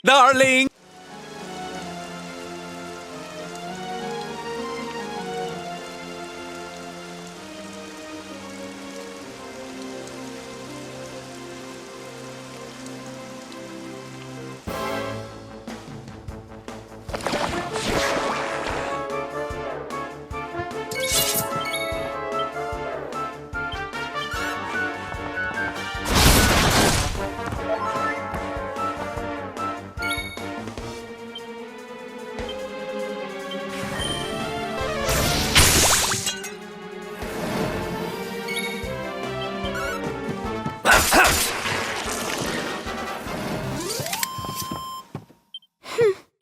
darling!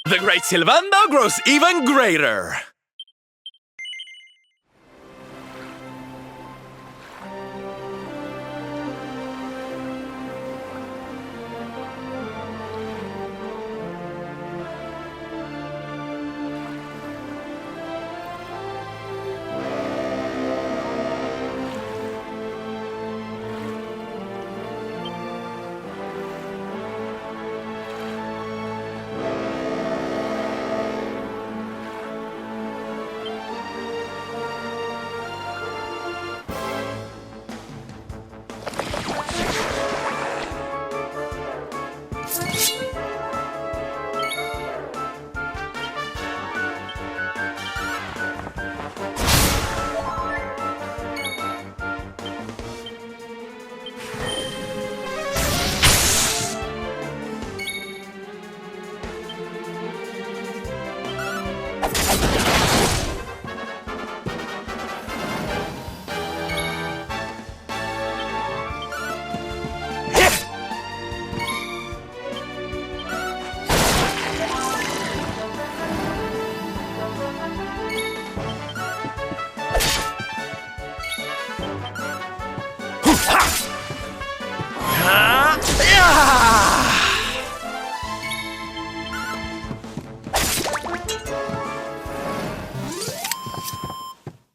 The great Silvando grows even greater!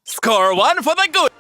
Score one for the good!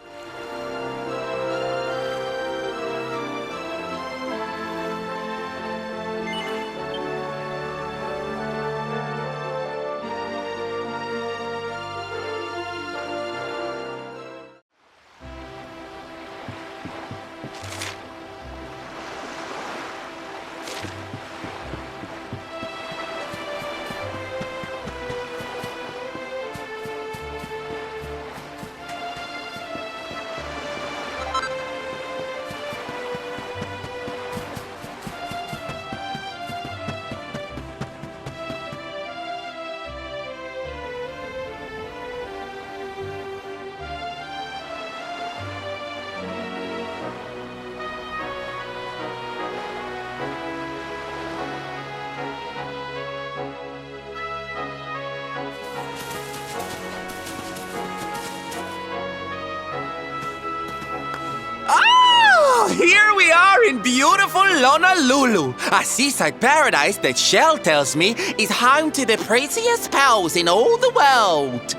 Here we are in beautiful Honolulu, a seaside paradise that Shell tells me is home to the prettiest pearls in all the world.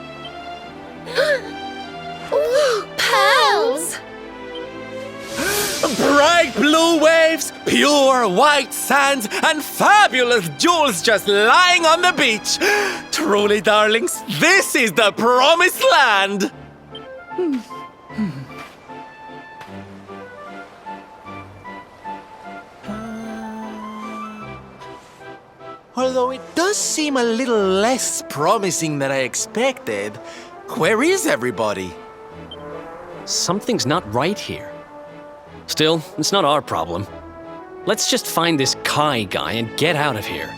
Ooh, pearls! Bright blue waves, pure white sands, and fabulous jewels just lying on the beach. Truly, darlings, this is the promised land. Although it does seem a little less promising than I expected, where is everybody? Something's not right here. Still, it's not our problem. Let's just find this Kai guy and get out of here.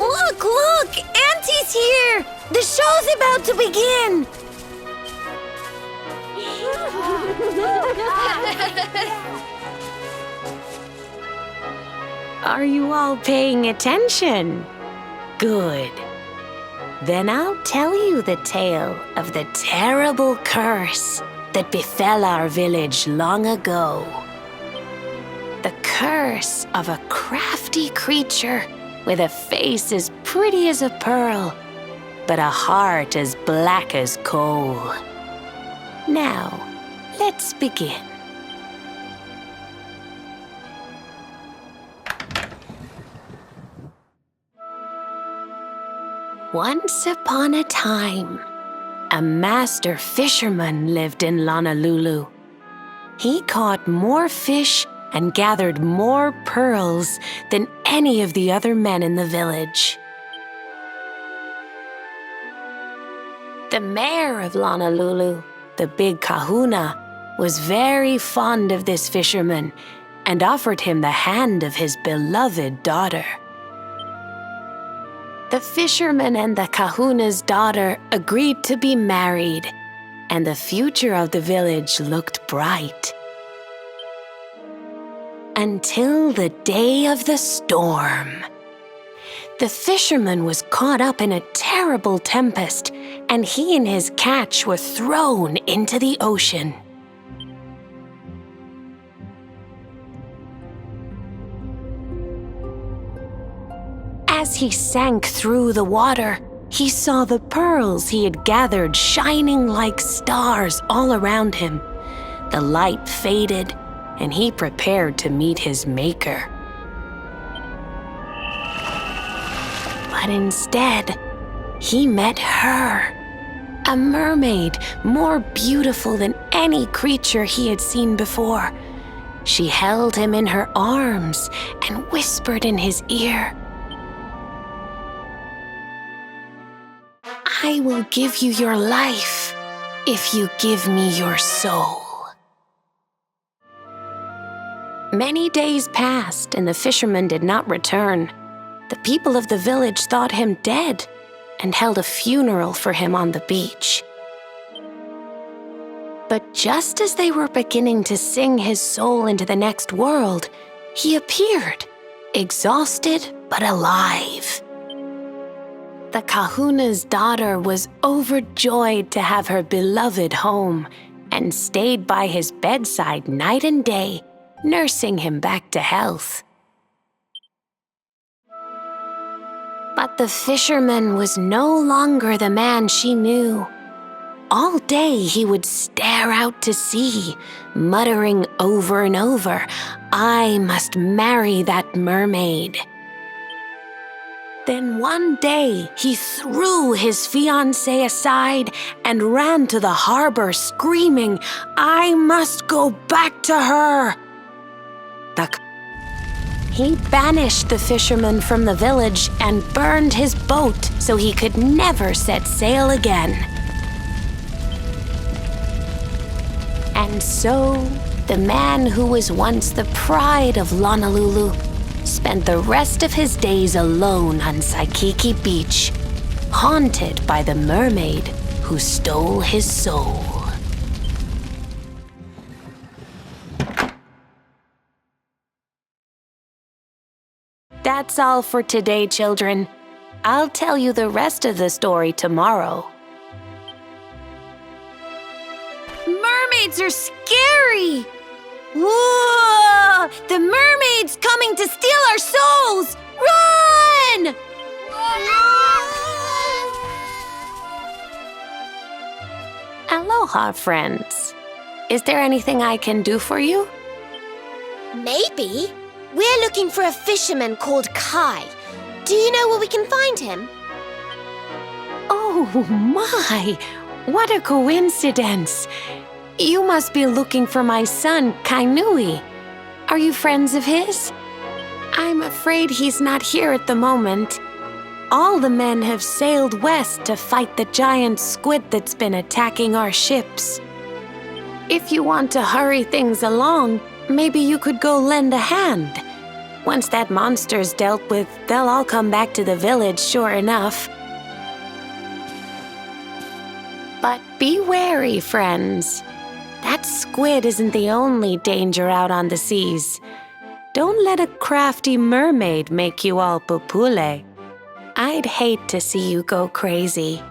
Look, look! Auntie's here! The show's about to begin! Are you all paying attention? Good. Then I'll tell you the tale of the terrible curse that befell our village long ago. The curse of a crafty creature with a face as pretty as a pearl, but a heart as black as coal. Now, let's begin. Once upon a time, a master fisherman lived in Honolulu. He caught more fish and gathered more pearls than any of the other men in the village. The mayor of Honolulu, the big kahuna, was very fond of this fisherman and offered him the hand of his beloved daughter. The fisherman and the kahuna's daughter agreed to be married, and the future of the village looked bright. until the day of the storm. The fisherman was caught up in a terrible tempest, and he and his catch were thrown into the ocean. As he sank through the water, he saw the pearls he had gathered shining like stars all around him. The light faded, and he prepared to meet his maker. But instead, he met her, a mermaid more beautiful than any creature he had seen before. She held him in her arms and whispered in his ear, "I will give you your life if you give me your soul." Many days passed and the fisherman did not return. The people of the village thought him dead and held a funeral for him on the beach. But just as they were beginning to sing his soul into the next world, he appeared, exhausted but alive. The kahuna's daughter was overjoyed to have her beloved home and stayed by his bedside night and day, nursing him back to health. But the fisherman was no longer the man she knew. All day he would stare out to sea, muttering over and over, "I must marry that mermaid." Then one day he threw his fiancée aside and ran to the harbor screaming, "I must go back to her." He banished the fisherman from the village and burned his boat so he could never set sail again. And so, the man who was once the pride of Honolulu spent the rest of his days alone on Saikiki Beach, haunted by the mermaid who stole his soul. That's all for today, children. I'll tell you the rest of the story tomorrow. Mermaids are scary! Whoa! The mermaid's coming to steal our souls! Run! Aloha, friends. Is there anything I can do for you? Maybe. We're looking for a fisherman called Kai. Do you know where we can find him? Oh my! What a coincidence! You must be looking for my son, Kainui. Are you friends of his? I'm afraid he's not here at the moment. All the men have sailed west to fight the giant squid that's been attacking our ships. If you want to hurry things along, maybe you could go lend a hand. Once that monster's dealt with, they'll all come back to the village, sure enough. But be wary, friends. That squid isn't the only danger out on the seas. Don't let a crafty mermaid make you all pupule. I'd hate to see you go crazy.